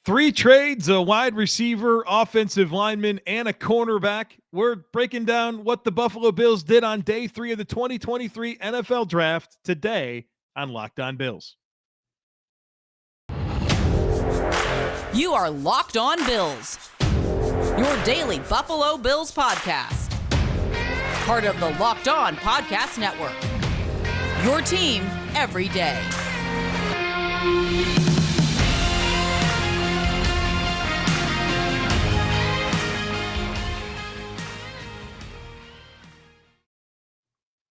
Three trades, a wide receiver, offensive lineman, and a cornerback. We're breaking down what the Buffalo Bills did on day 3 of the 2023 NFL Draft today on Locked On Bills. You are Locked On Bills, your daily Buffalo Bills podcast. Part of the Locked On Podcast Network, your team every day.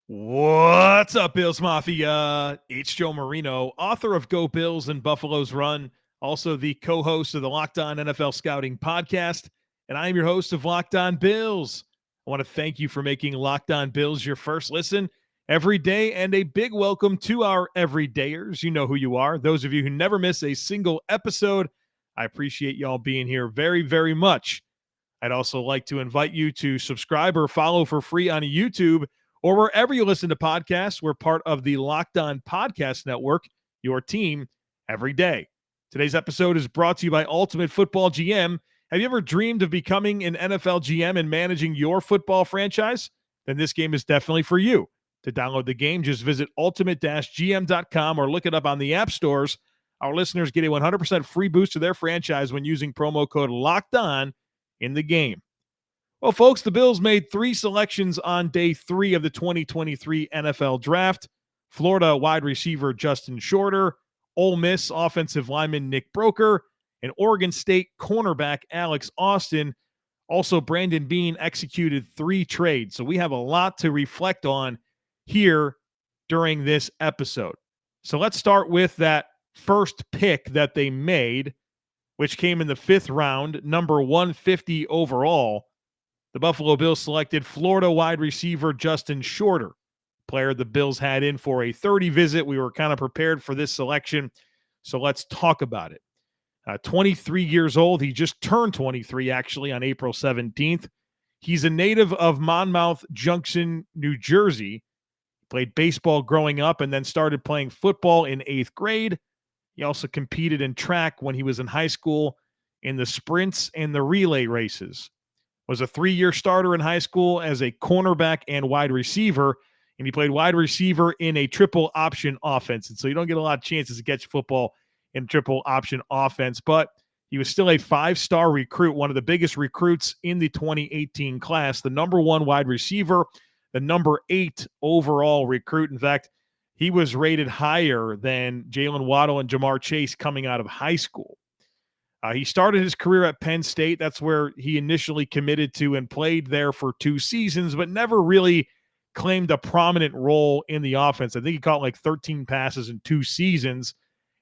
What's up, Bills Mafia? It's Joe Marino, author of Go Bills and Buffalo's Run, also the co-host of the Locked On NFL Scouting podcast, and I am your host of Locked On Bills. I want to thank you for making Locked On Bills your first listen every day, and a big welcome to our everydayers. You know who you are. Those of you who never miss a single episode, I appreciate y'all being here very, very much. I'd also like to invite you to subscribe or follow for free on YouTube or wherever you listen to podcasts. We're part of the Locked On Podcast Network, your team every day. Today's episode is brought to you by Ultimate Football GM. Have you ever dreamed of becoming an NFL GM and managing your football franchise? Then this game is definitely for you. To download the game, just visit ultimate-gm.com or look it up on the app stores. Our listeners get a 100% free boost to their franchise when using promo code LOCKEDON in the game. Well, folks, the Bills made 3 selections on day 3 of the 2023 NFL Draft. Florida wide receiver Justin Shorter, Ole Miss offensive lineman Nick Broeker, and Oregon State cornerback Alex Austin. Also, Brandon Beane executed 3 trades. So we have a lot to reflect on here during this episode. So let's start with that first pick that they made, which came in the 5th round, number 150 overall. The Buffalo Bills selected Florida wide receiver Justin Shorter, player the Bills had in for a 30 visit. We were kind of prepared for this selection, so let's talk about it. 23 years old. He just turned 23, actually, on April 17th. He's a native of Monmouth Junction, New Jersey. Played baseball growing up and then started playing football in 8th grade. He also competed in track when he was in high school in the sprints and the relay races. Was a 3-year starter in high school as a cornerback and wide receiver, and he played wide receiver in a triple option offense. And so you don't get a lot of chances to catch football in triple option offense, but he was still a 5-star recruit, one of the biggest recruits in the 2018 class, the number 1 wide receiver, the number 8 overall recruit. In fact, he was rated higher than Jalen Waddle and Jamar Chase coming out of high school. He started his career at Penn State. That's where he initially committed to and played there for 2 seasons, but never really claimed a prominent role in the offense. I think he caught like 13 passes in 2 seasons,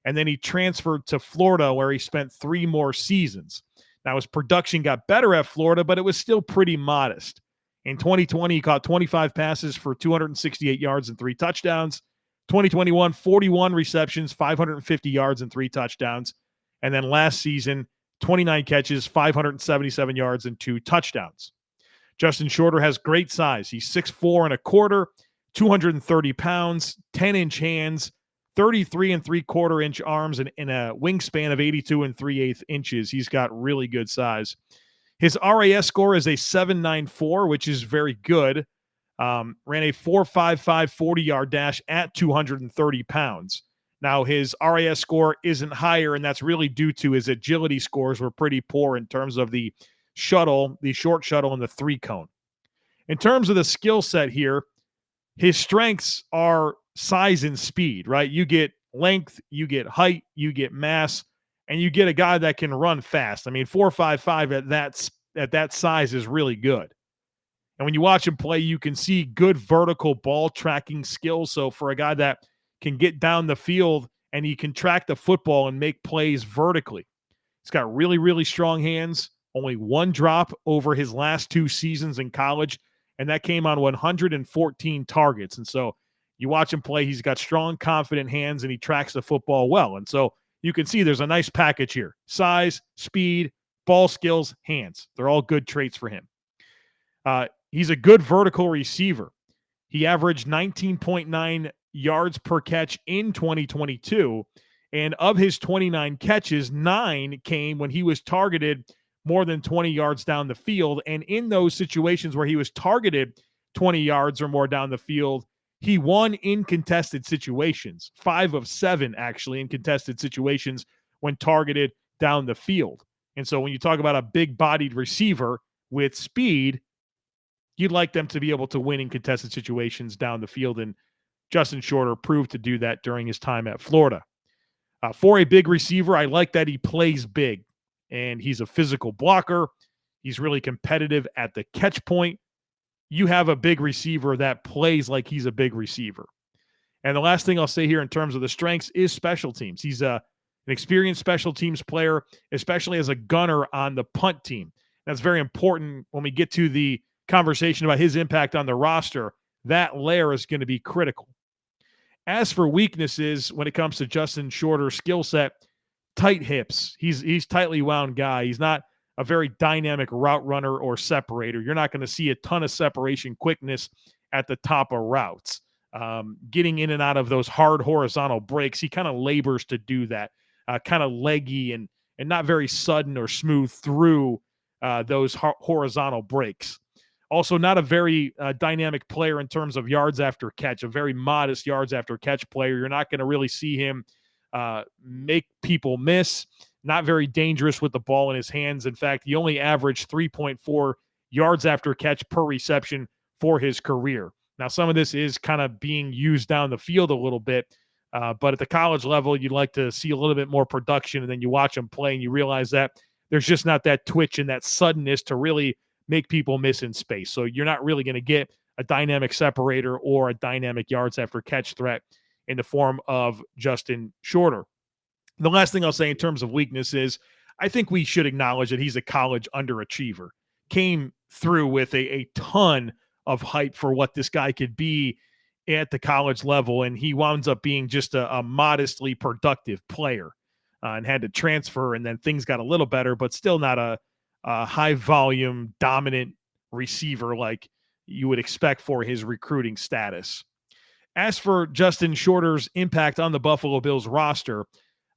and then he transferred to Florida where he spent 3 more seasons. Now, his production got better at Florida, but it was still pretty modest. In 2020, he caught 25 passes for 268 yards and 3 touchdowns. 2021, 41 receptions, 550 yards and 3 touchdowns. And then last season, 29 catches, 577 yards, and 2 touchdowns. Justin Shorter has great size. He's 6'4 and a quarter, 230 pounds, 10-inch hands, 33 3/4-inch arms, and a wingspan of 82 3/8 inches. He's got really good size. His RAS score is a 7.94, which is very good. Ran a 4.55 40-yard dash at 230 pounds. Now, his RAS score isn't higher, and that's really due to his agility scores were pretty poor in terms of the shuttle, the short shuttle, and the 3-cone. In terms of the skill set here, his strengths are size and speed, right? You get length, you get height, you get mass, and you get a guy that can run fast. I mean, 4.55 at that size is really good. And when you watch him play, you can see good vertical ball tracking skills. So for a guy that can get down the field and he can track the football and make plays vertically. He's got really, really strong hands, only 1 drop over his last 2 seasons in college, and that came on 114 targets. And so you watch him play, he's got strong, confident hands, and he tracks the football well. And so you can see there's a nice package here. Size, speed, ball skills, hands. They're all good traits for him. He's a good vertical receiver. He averaged 19.9 yards per catch in 2022 And of his 29 catches, 9 came when he was targeted more than 20 yards down the field. And in those situations where he was targeted 20 yards or more down the field, he won in contested situations, 5 of 7 actually in contested situations when targeted down the field. And so when you talk about a big-bodied receiver with speed, you'd like them to be able to win in contested situations down the field. And Justin Shorter proved to do that during his time at Florida. For a big receiver, I like that he plays big, and he's a physical blocker. He's really competitive at the catch point. You have a big receiver that plays like he's a big receiver. And the last thing I'll say here in terms of the strengths is special teams. He's an experienced special teams player, especially as a gunner on the punt team. That's very important when we get to the conversation about his impact on the roster. That layer is going to be critical. As for weaknesses when it comes to Justin Shorter's skill set, tight hips. He's tightly wound guy. He's not a very dynamic route runner or separator. You're not going to see a ton of separation quickness at the top of routes. Getting in and out of those hard horizontal breaks, he kind of labors to do that. Kind of leggy and not very sudden or smooth through those horizontal breaks. Also, not a very dynamic player in terms of yards after catch, a very modest yards after catch player. You're not going to really see him make people miss. Not very dangerous with the ball in his hands. In fact, he only averaged 3.4 yards after catch per reception for his career. Now, some of this is kind of being used down the field a little bit, but at the college level, you'd like to see a little bit more production, and then you watch him play and you realize that there's just not that twitch and that suddenness to really make people miss in space. So you're not really going to get a dynamic separator or a dynamic yards after catch threat in the form of Justin Shorter. The last thing I'll say in terms of weakness is I think we should acknowledge that he's a college underachiever. Came through with a ton of hype for what this guy could be at the college level, and he winds up being just a modestly productive player and had to transfer, and then things got a little better, but still not a high-volume, dominant receiver like you would expect for his recruiting status. As for Justin Shorter's impact on the Buffalo Bills roster,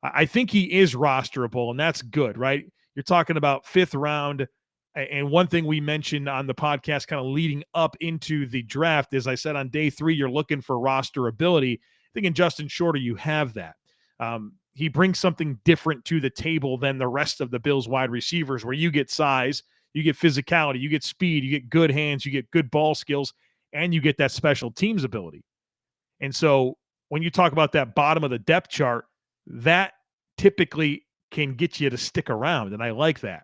I think he is rosterable, and that's good, right? You're talking about 5th round, and one thing we mentioned on the podcast kind of leading up into the draft is I said on day 3, you're looking for roster ability. I think in Justin Shorter, you have that. He brings something different to the table than the rest of the Bills wide receivers, where you get size, you get physicality, you get speed, you get good hands, you get good ball skills, and you get that special teams ability. And so when you talk about that bottom of the depth chart, that typically can get you to stick around, and I like that.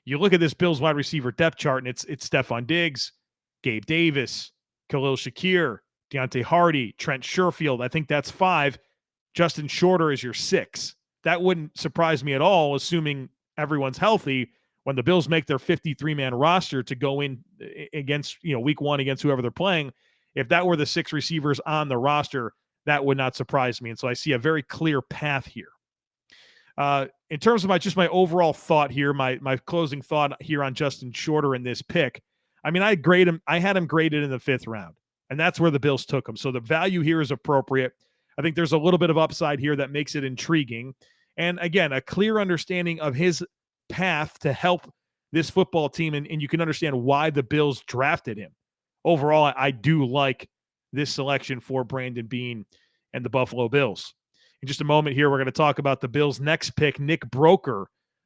You look at this Bills wide receiver depth chart, and it's Stephon Diggs, Gabe Davis, Khalil Shakir, Deontay Hardy, Trent Sherfield. I think that's 5. Justin Shorter is your 6. That wouldn't surprise me at all, assuming everyone's healthy, when the Bills make their 53-man roster to go in against, week 1 against whoever they're playing. If that were the 6 receivers on the roster, that would not surprise me. And so I see a very clear path here. In terms of my overall thought here, my closing thought here on Justin Shorter in this pick, I mean, I had him graded in the 5th round, and that's where the Bills took him. So the value here is appropriate. I think there's a little bit of upside here that makes it intriguing. And again, a clear understanding of his path to help this football team, and you can understand why the Bills drafted him. Overall, I do like this selection for Brandon Beane and the Buffalo Bills. In just a moment here, we're going to talk about the Bills' next pick, Nick Broeker,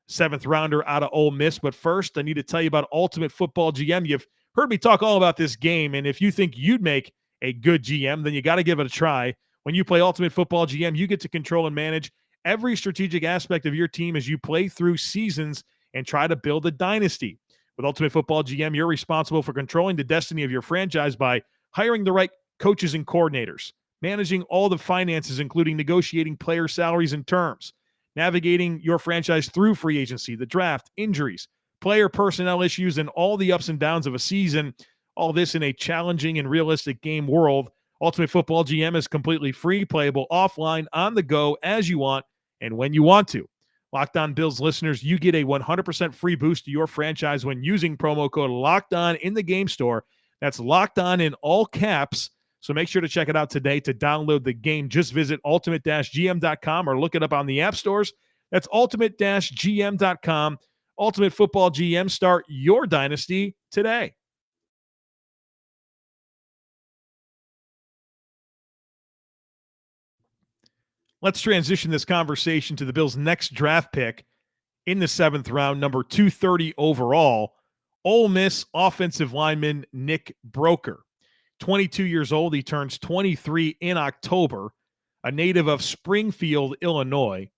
7th rounder out of Ole Miss. But first, I need to tell you about Ultimate Football GM. You've heard me talk all about this game, and if you think you'd make a good GM, then you got to give it a try. When you play Ultimate Football GM, you get to control and manage every strategic aspect of your team as you play through seasons and try to build a dynasty. With Ultimate Football GM, you're responsible for controlling the destiny of your franchise by hiring the right coaches and coordinators, managing all the finances, including negotiating player salaries and terms, navigating your franchise through free agency, the draft, injuries, player personnel issues, and all the ups and downs of a season. All this in a challenging and realistic game world. Ultimate Football GM is completely free, playable offline, on the go, as you want, and when you want to. Locked On Bills listeners, you get a 100% free boost to your franchise when using promo code Locked On in the game store. That's Locked On in all caps. So make sure to check it out today. To download the game, just visit ultimate-gm.com or look it up on the app stores. That's ultimate-gm.com. Ultimate Football GM. Start your dynasty today. Let's transition this conversation to the Bills' next draft pick in the 7th round, number 230 overall, Ole Miss offensive lineman Nick Broeker. 22 years old. He turns 23 in October, a native of Springfield, Illinois.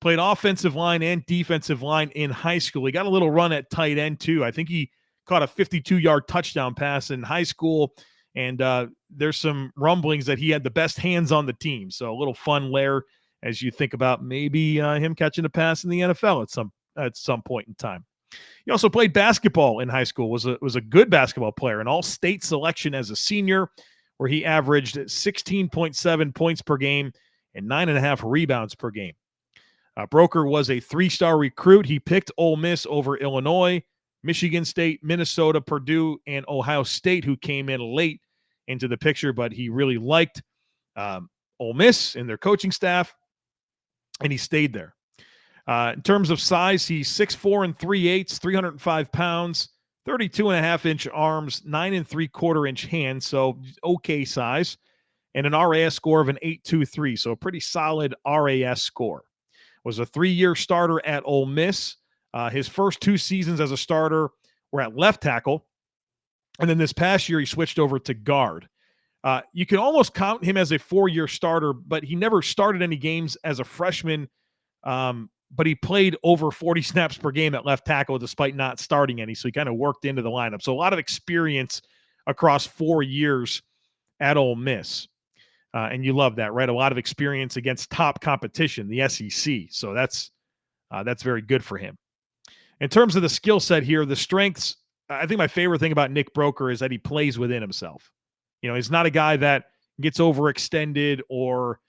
Played offensive line and defensive line in high school. He got a little run at tight end, too. I think he caught a 52-yard touchdown pass in high school, and there's some rumblings that he had the best hands on the team. So a little fun there as you think about maybe him catching a pass in the NFL at some point in time. He also played basketball in high school, was a good basketball player, an all-state selection as a senior, where he averaged 16.7 points per game and 9.5 rebounds per game. Broeker was a 3-star recruit. He picked Ole Miss over Illinois, Michigan State, Minnesota, Purdue, and Ohio State, who came in late into the picture, but he really liked Ole Miss and their coaching staff, and he stayed there. In terms of size, he's 6'4" and 3/8, 305 pounds, 32.5-inch arms, 9 3/4-inch hands, so okay size, and an RAS score of an 8.23, so a pretty solid RAS score. Was a 3-year starter at Ole Miss. His first 2 seasons as a starter were at left tackle, and then this past year he switched over to guard. You can almost count him as a 4-year starter, but he never started any games as a freshman, but he played over 40 snaps per game at left tackle despite not starting any, so he kind of worked into the lineup. So a lot of experience across 4 years at Ole Miss. And you love that, right? A lot of experience against top competition, the SEC. So that's very good for him. In terms of the skill set here, the strengths, I think my favorite thing about Nick Broeker is that he plays within himself. He's not a guy that gets overextended or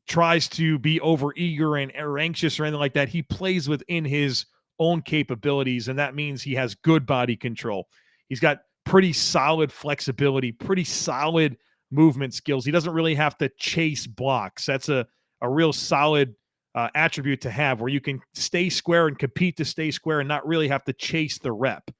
tries to be overeager or anxious or anything like that. He plays within his own capabilities, and that means he has good body control. He's got pretty solid flexibility, pretty solid movement skills. He doesn't really have to chase blocks. That's a real solid attribute to have, where you can stay square and compete to stay square and not really have to chase the rep.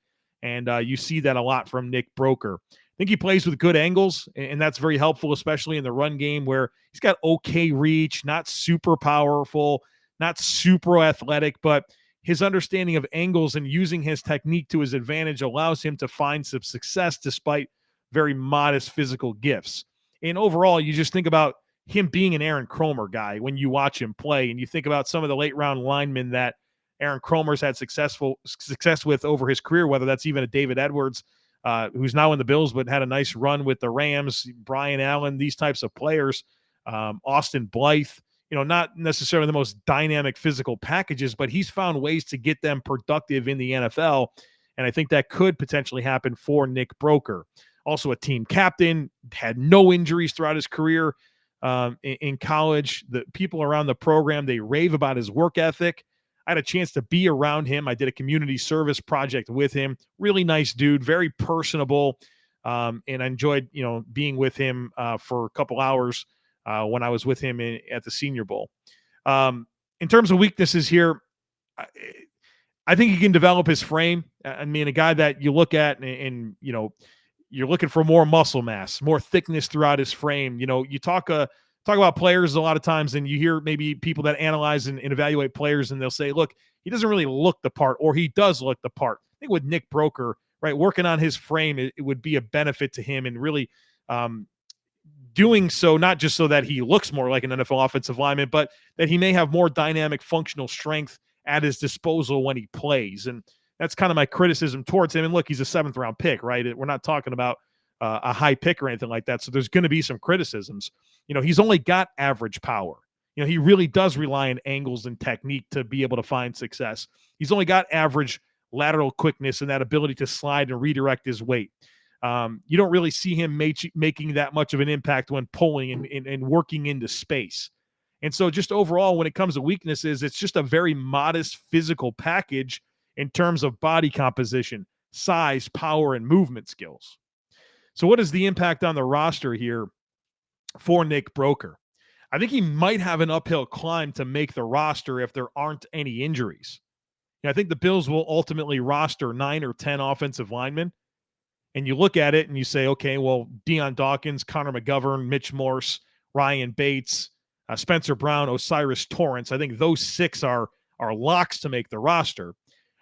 And you see that a lot from Nick Broeker. I think he plays with good angles, and that's very helpful, especially in the run game, where he's got okay reach, not super powerful, not super athletic, but his understanding of angles and using his technique to his advantage allows him to find some success despite very modest physical gifts. And overall, you just think about him being an Aaron Kromer guy when you watch him play, and you think about some of the late-round linemen that Aaron Kromer's had success with over his career, whether that's even a David Edwards, who's now in the Bills but had a nice run with the Rams, Brian Allen, these types of players, Austin Blythe, not necessarily the most dynamic physical packages, but he's found ways to get them productive in the NFL, and I think that could potentially happen for Nick Broeker. Also a team captain, had no injuries throughout his career in college. The people around the program, they rave about his work ethic. I had a chance to be around him. I did a community service project with him. Really nice dude, very personable, and I enjoyed, being with him for a couple hours when I was with him at the Senior Bowl. In terms of weaknesses here, I think he can develop his frame. I mean, a guy that you look at and you're looking for more muscle mass, more thickness throughout his frame. You talk about players a lot of times, and you hear maybe people that analyze and evaluate players, and they'll say, look, he doesn't really look the part, or he does look the part. I think with Nick Broeker, right, working on his frame, it would be a benefit to him, and really doing so not just so that he looks more like an NFL offensive lineman, but that he may have more dynamic functional strength at his disposal when he plays. And that's kind of my criticism towards him. And look, he's a 7th-round pick, right? We're not talking about a high pick or anything like that. So there's going to be some criticisms. He's only got average power. He really does rely on angles and technique to be able to find success. He's only got average lateral quickness and that ability to slide and redirect his weight. You don't really see him making that much of an impact when pulling and working into space. And so just overall, when it comes to weaknesses, it's just a very modest physical package in terms of body composition, size, power, and movement skills. So what is the impact on the roster here for Nick Broeker? I think he might have an uphill climb to make the roster if there aren't any injuries. I think the Bills will ultimately roster 9 or 10 offensive linemen. And you look at it and you say, okay, well, Deion Dawkins, Connor McGovern, Mitch Morse, Ryan Bates, Spencer Brown, Osiris Torrance. I think those 6 are locks to make the roster.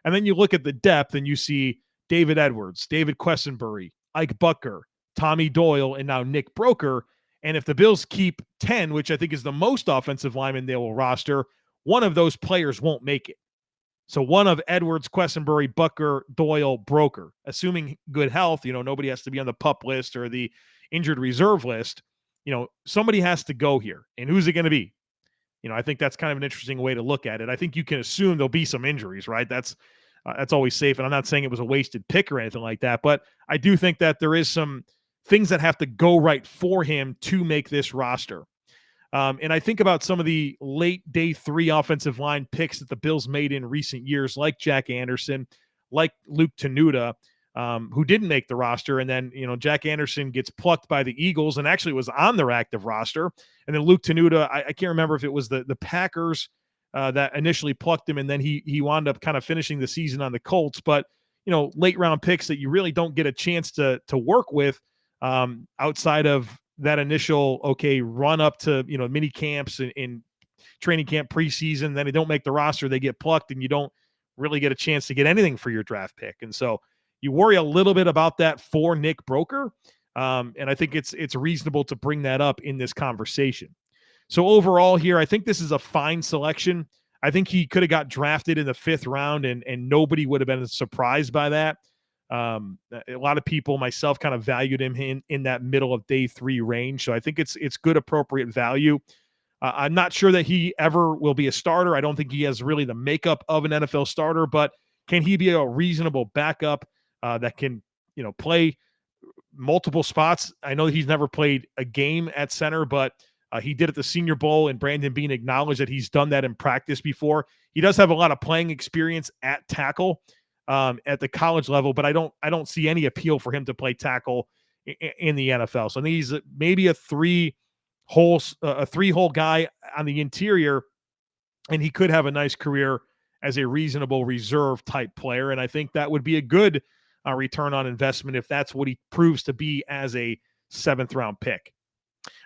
And then you look at the depth and you see David Edwards, David Quessenberry, Ike Bucker, Tommy Doyle, and now Nick Broeker. And if the Bills keep 10, which I think is the most offensive linemen they will roster, one of those players won't make it. So one of Edwards, Quessenberry, Bucker, Doyle, Broeker, assuming good health, nobody has to be on the PUP list or the injured reserve list. Somebody has to go here. And who's it going to be? I think that's kind of an interesting way to look at it. I think you can assume there'll be some injuries, right? That's always safe. And I'm not saying it was a wasted pick or anything like that, but I do think that there is some things that have to go right for him to make this roster. And I think about some of the late day 3 offensive line picks that the Bills made in recent years, like Jack Anderson, like Luke Tenuta, who didn't make the roster. And then, Jack Anderson gets plucked by the Eagles and actually was on their active roster. And then Luke Tenuta, I can't remember if it was the Packers that initially plucked him, and then he wound up kind of finishing the season on the Colts. But, late round picks that you really don't get a chance to work with outside of that initial, run up to, mini camps in training camp preseason, then they don't make the roster, they get plucked, and you don't really get a chance to get anything for your draft pick. And so you worry a little bit about that for Nick Broeker. And I think it's reasonable to bring that up in this conversation. So overall here, I think this is a fine selection. I think he could have got drafted in the 5th round and nobody would have been surprised by that. A lot of people, myself, kind of valued him in that middle of day 3 range. So I think it's good, appropriate value. I'm not sure that he ever will be a starter. I don't think he has really the makeup of an NFL starter, but can he be a reasonable backup that can, play multiple spots? I know he's never played a game at center, but he did at the Senior Bowl, and Brandon Beane acknowledged that he's done that in practice before. He does have a lot of playing experience at tackle at the college level, but I don't see any appeal for him to play tackle in the NFL. So I think he's maybe a three-hole guy on the interior, and he could have a nice career as a reasonable reserve type player. And I think that would be a good return on investment if that's what he proves to be as a 7th round pick.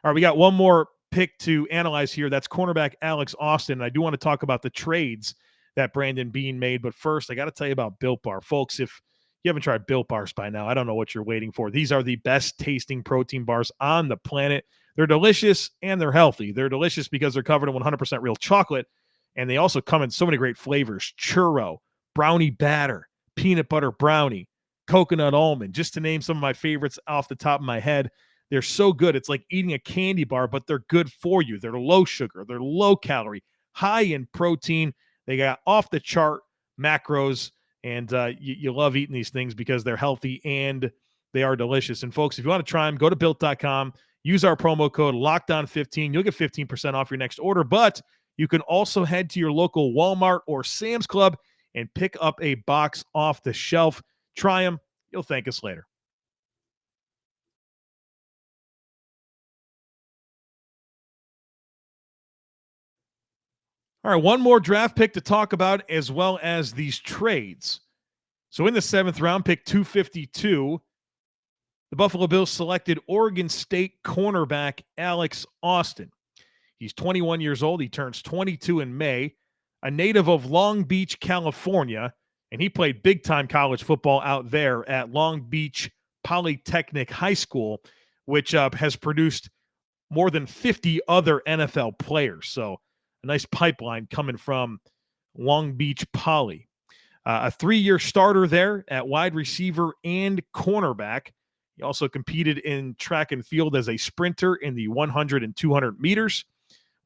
All right, we got one more pick to analyze here. That's cornerback Alex Austin. And I do want to talk about the trades that Brandon Beane made. But first, I got to tell you about Built Bar. Folks, if you haven't tried Built Bars by now, I don't know what you're waiting for. These are the best tasting protein bars on the planet. They're delicious and they're healthy. They're delicious because they're covered in 100% real chocolate. And they also come in so many great flavors: churro, brownie batter, peanut butter brownie, coconut almond, just to name some of my favorites off the top of my head. They're so good. It's like eating a candy bar, but they're good for you. They're low sugar. They're low calorie, high in protein. They got off the chart macros, and you love eating these things because they're healthy and they are delicious. And folks, if you want to try them, go to built.com, use our promo code LOCKDOWN15. You'll get 15% off your next order, but you can also head to your local Walmart or Sam's Club and pick up a box off the shelf. Try them. You'll thank us later. All right, one more draft pick to talk about, as well as these trades. So in the 7th round, pick 252, the Buffalo Bills selected Oregon State cornerback Alex Austin. He's 21 years old. He turns 22 in May, a native of Long Beach, California, and he played big-time college football out there at Long Beach Polytechnic High School, which has produced more than 50 other NFL players. So a nice pipeline coming from Long Beach Poly. A 3-year starter there at wide receiver and cornerback. He also competed in track and field as a sprinter in the 100 and 200 meters.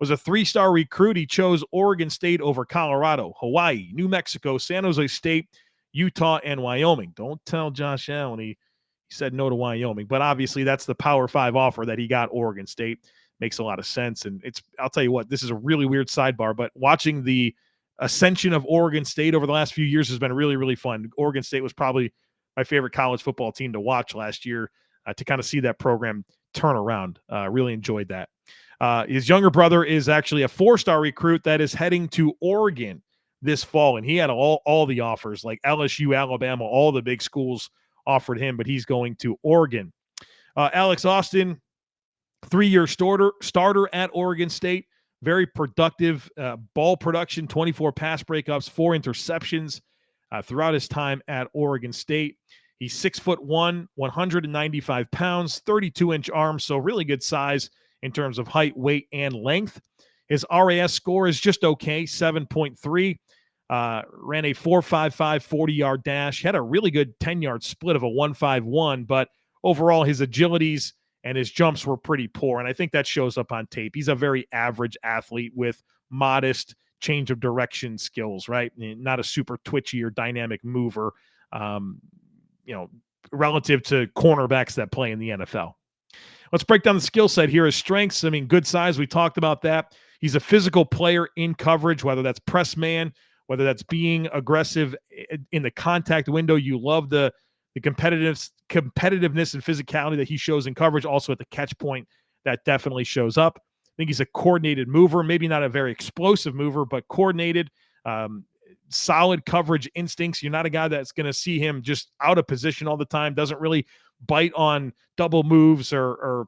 Was a 3-star recruit. He chose Oregon State over Colorado, Hawaii, New Mexico, San Jose State, Utah, and Wyoming. Don't tell Josh Allen he said no to Wyoming, but obviously that's the Power 5 offer that he got. Oregon State makes a lot of sense. And I'll tell you what, this is a really weird sidebar, but watching the ascension of Oregon State over the last few years has been really, really fun. Oregon State was probably my favorite college football team to watch last year. to kind of see that program turn around. Really enjoyed that. His younger brother is actually a 4-star recruit that is heading to Oregon this fall, and he had all the offers, like LSU, Alabama, all the big schools offered him, but he's going to Oregon. Alex Austin, 3-year starter at Oregon State, very productive ball production, 24 pass breakups, 4 interceptions throughout his time at Oregon State. He's 6'1", 195 pounds, 32-inch arms, so really good size in terms of height, weight, and length. His RAS score is just okay, 7.3. Ran a 4.55 40-yard dash, had a really good 10-yard split of a 1.51, but overall his agilities and his jumps were pretty poor, and I think that shows up on tape. He's a very average athlete with modest change of direction skills, right? Not a super twitchy or dynamic mover, relative to cornerbacks that play in the NFL. Let's break down the skill set here. His strengths, good size. We talked about that. He's a physical player in coverage, whether that's press man, whether that's being aggressive in the contact window. You love the competitiveness and physicality that he shows in coverage. Also at the catch point, that definitely shows up. I think he's a coordinated mover, maybe not a very explosive mover, but coordinated, solid coverage instincts. You're not a guy that's going to see him just out of position all the time, doesn't really bite on double moves or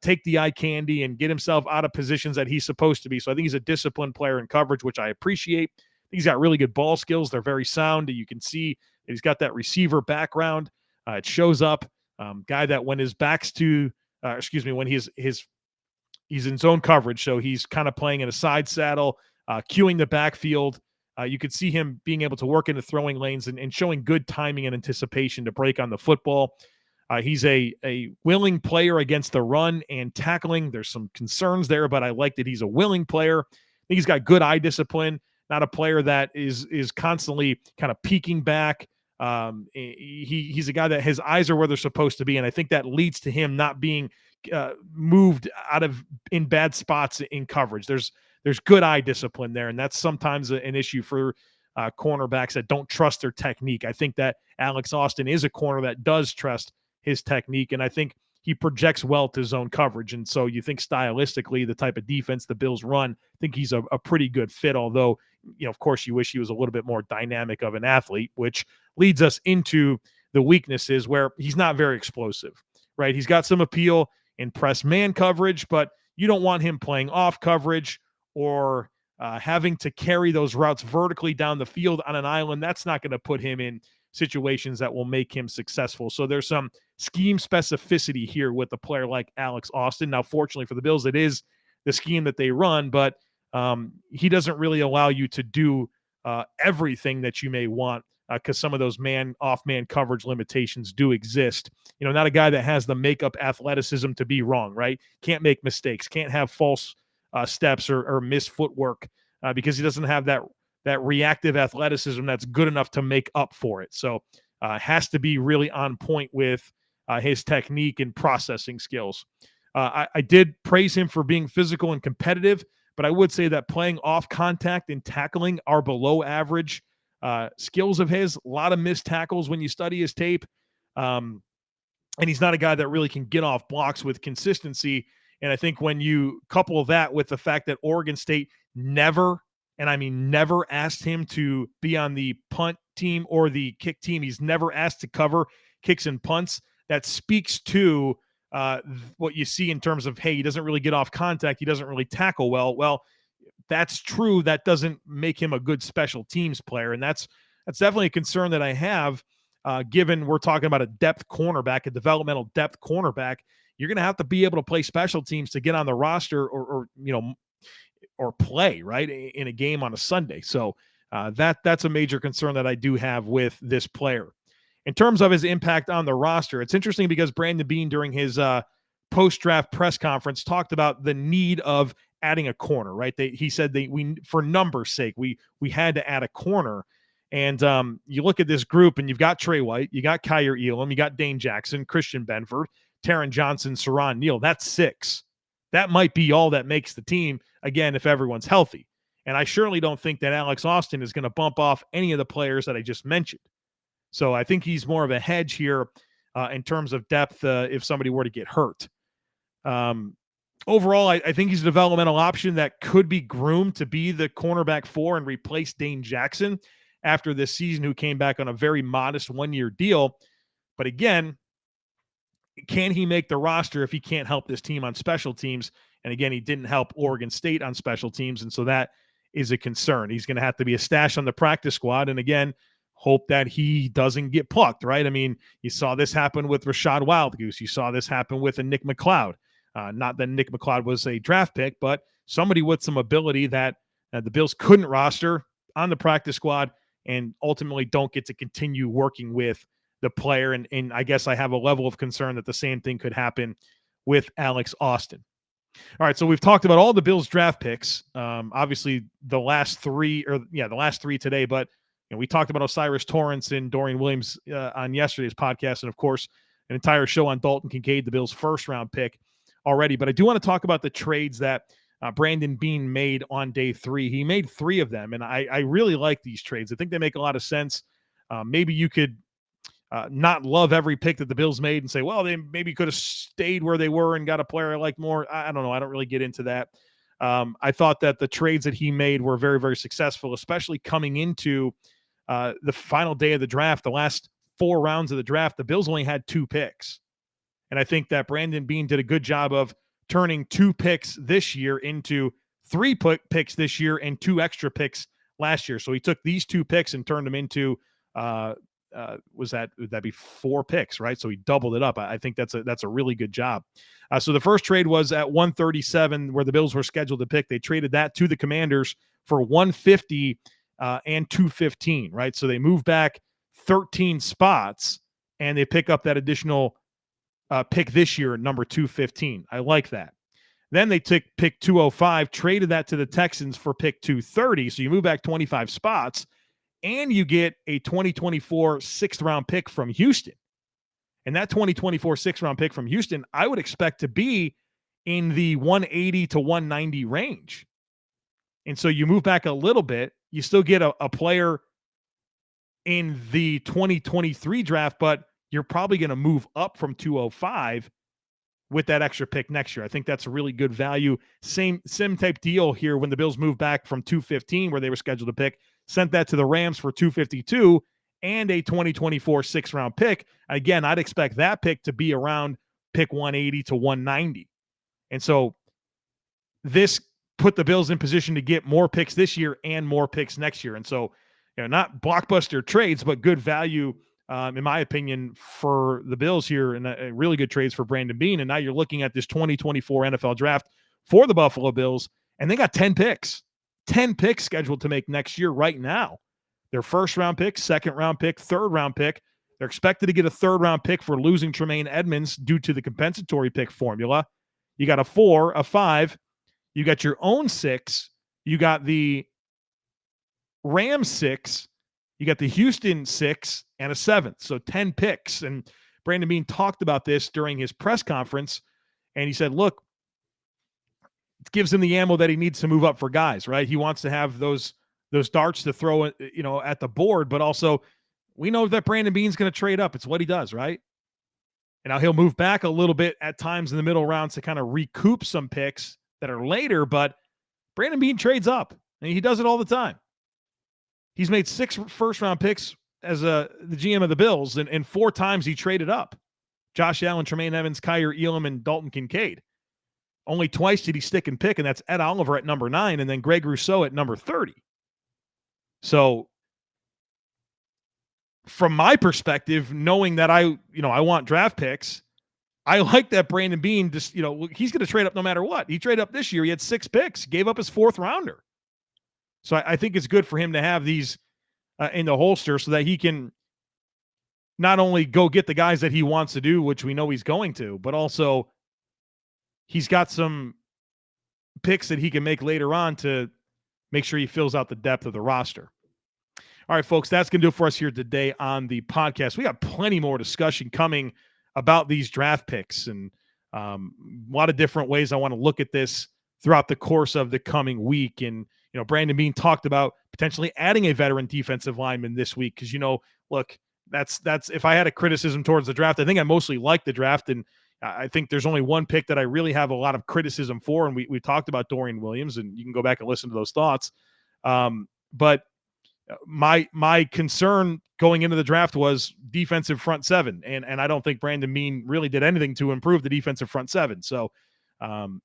take the eye candy and get himself out of positions that he's supposed to be. So I think he's a disciplined player in coverage, which I appreciate. He's got really good ball skills. They're very sound. You can see that he's got that receiver background. It shows up. Guy that when his back's to, when he's in zone coverage, so he's kind of playing in a side saddle, cueing the backfield. You could see him being able to work into throwing lanes and showing good timing and anticipation to break on the football. He's a willing player against the run and tackling. There's some concerns there, but I like that he's a willing player. I think he's got good eye discipline, not a player that is constantly kind of peeking back. He's a guy that his eyes are where they're supposed to be, and I think that leads to him not being moved in bad spots in coverage. There's good eye discipline there, and that's sometimes an issue for cornerbacks that don't trust their technique. I think that Alex Austin is a corner that does trust his technique, and I think he projects well to zone coverage. And so you think stylistically, the type of defense the Bills run, I think he's a pretty good fit, although, of course, you wish he was a little bit more dynamic of an athlete, which leads us into the weaknesses where he's not very explosive, right? He's got some appeal in press man coverage, but you don't want him playing off coverage or having to carry those routes vertically down the field on an island. That's not going to put him in situations that will make him successful. So there's some scheme specificity here with a player like Alex Austin. Now, fortunately for the Bills, it is the scheme that they run, but he doesn't really allow you to do everything that you may want because some of those man-off-man coverage limitations do exist. Not a guy that has the makeup athleticism to be wrong, right? Can't make mistakes, can't have false steps or miss footwork because he doesn't have that reactive athleticism that's good enough to make up for it. So has to be really on point with his technique and processing skills. I did praise him for being physical and competitive, but I would say that playing off contact and tackling are below average skills of his. A lot of missed tackles when you study his tape. And he's not a guy that really can get off blocks with consistency. And I think when you couple that with the fact that Oregon State never asked him to be on the punt team or the kick team. He's never asked to cover kicks and punts. That speaks to what you see in terms of, hey, he doesn't really get off contact. He doesn't really tackle well. Well, that's true. That doesn't make him a good special teams player. And that's definitely a concern that I have, given we're talking about a depth cornerback, a developmental depth cornerback. You're going to have to be able to play special teams to get on the roster or play, right, in a game on a Sunday. So that's a major concern that I do have with this player. In terms of his impact on the roster, it's interesting because Brandon Beane, during his post-draft press conference, talked about the need of adding a corner, right? He said we for numbers' sake, we had to add a corner. And you look at this group, and you've got Trey White, you got Kyer Elam, you got Dane Jackson, Christian Benford, Taron Johnson, Saron Neal. That's 6. That might be all that makes the team, again, if everyone's healthy. And I surely don't think that Alex Austin is going to bump off any of the players that I just mentioned. So I think he's more of a hedge here in terms of depth if somebody were to get hurt. Overall, I think he's a developmental option that could be groomed to be the cornerback 4 and replace Dane Jackson after this season, who came back on a very modest 1-year deal. But again, can he make the roster if he can't help this team on special teams? And again, he didn't help Oregon State on special teams, and so that is a concern. He's going to have to be a stash on the practice squad, and again, hope that he doesn't get plucked, right? I mean, you saw this happen with Rashad Wildgoose. You saw this happen with a Nick McLeod. Not that Nick McLeod was a draft pick, but somebody with some ability that the Bills couldn't roster on the practice squad and ultimately don't get to continue working with the player. And I guess I have a level of concern that the same thing could happen with Alex Austin. All right, so we've talked about all the Bills draft picks. Obviously, the last three today, but we talked about Osiris Torrance and Dorian Williams on yesterday's podcast, and of course, an entire show on Dalton Kincaid, the Bills' first-round pick already. But I do want to talk about the trades that Brandon Beane made on day 3. He made 3 of them, and I really like these trades. I think they make a lot of sense. Maybe you could not love every pick that the Bills made and say, well, they maybe could have stayed where they were and got a player I like more. I don't know. I don't really get into that. I thought that the trades that he made were very, very successful, especially coming into the final day of the draft. The last 4 rounds of the draft, the Bills only had 2 picks. And I think that Brandon Beane did a good job of turning 2 picks this year into 3 picks this year and 2 extra picks last year. So he took these 2 picks and turned them into would that be 4 picks, right? So he doubled it up. I think that's a really good job. So the first trade was at 137, where the Bills were scheduled to pick. They traded that to the Commanders for 150 and 215, right? So they move back 13 spots and they pick up that additional pick this year, number 215. I like that. Then they took pick 205, traded that to the Texans for pick 230. So you move back 25 spots. And you get a 2024 6th-round pick from Houston. And that 2024 6th-round pick from Houston, I would expect to be in the 180 to 190 range. And so you move back a little bit. You still get a player in the 2023 draft, but you're probably going to move up from 205 with that extra pick next year. I think that's a really good value. Same type deal here when the Bills moved back from 215, where they were scheduled to pick, sent that to the Rams for 252 and a 2024 6th-round pick. Again, I'd expect that pick to be around pick 180 to 190. And so this put the Bills in position to get more picks this year and more picks next year. And so, not blockbuster trades, but good value, in my opinion, for the Bills here, and really good trades for Brandon Beane. And now you're looking at this 2024 NFL draft for the Buffalo Bills, and they got 10 picks. 10 picks scheduled to make next year right now. Their 1st-round pick, 2nd-round pick, 3rd-round pick. They're expected to get a 3rd-round pick for losing Tremaine Edmonds due to the compensatory pick formula. You got a 4, a 5. You got your own 6. You got the Rams 6. You got the Houston 6 and a 7th. So 10 picks. And Brandon Beane talked about this during his press conference. And he said, look, it gives him the ammo that he needs to move up for guys, right? He wants to have those darts to throw, at the board, but also we know that Brandon Beane's going to trade up. It's what he does, right? And now he'll move back a little bit at times in the middle rounds to kind of recoup some picks that are later, but Brandon Beane trades up, and he does it all the time. He's made 6 first-round picks as the GM of the Bills, and 4 times he traded up. Josh Allen, Tremaine Edmonds, Kyer Elam, and Dalton Kincaid. Only twice did he stick and pick, and that's Ed Oliver at number 9 and then Greg Rousseau at number 30. So from my perspective, knowing that I want draft picks, I like that Brandon Beane just, he's going to trade up no matter what. He traded up this year. He had 6 picks, gave up his 4th rounder. So I think it's good for him to have these in the holster so that he can not only go get the guys that he wants to do, which we know he's going to, but also he's got some picks that he can make later on to make sure he fills out the depth of the roster. All right, folks, that's going to do it for us here today on the podcast. We got plenty more discussion coming about these draft picks and a lot of different ways I want to look at this throughout the course of the coming week. And, Brandon Beane talked about potentially adding a veteran defensive lineman this week because, look, that's if I had a criticism towards the draft, I think I mostly like the draft, and I think there's only one pick that I really have a lot of criticism for, and we talked about Dorian Williams, and you can go back and listen to those thoughts. But my concern going into the draft was defensive front seven, and I don't think Brandon Beane really did anything to improve the defensive front seven. So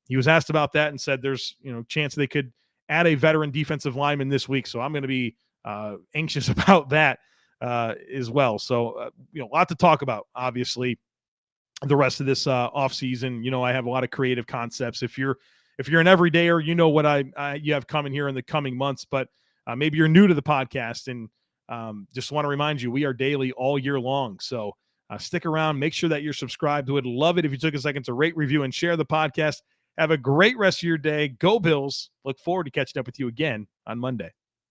he was asked about that and said there's chance they could add a veteran defensive lineman this week. So I'm going to be anxious about that as well. So a lot to talk about, obviously, the rest of this offseason. I have a lot of creative concepts. If you're an everydayer, you know what you have coming here in the coming months, but maybe you're new to the podcast, and just want to remind you, we are daily all year long. So stick around, make sure that you're subscribed. Would love it if you took a second to rate, review, and share the podcast. Have a great rest of your day. Go Bills. Look forward to catching up with you again on Monday.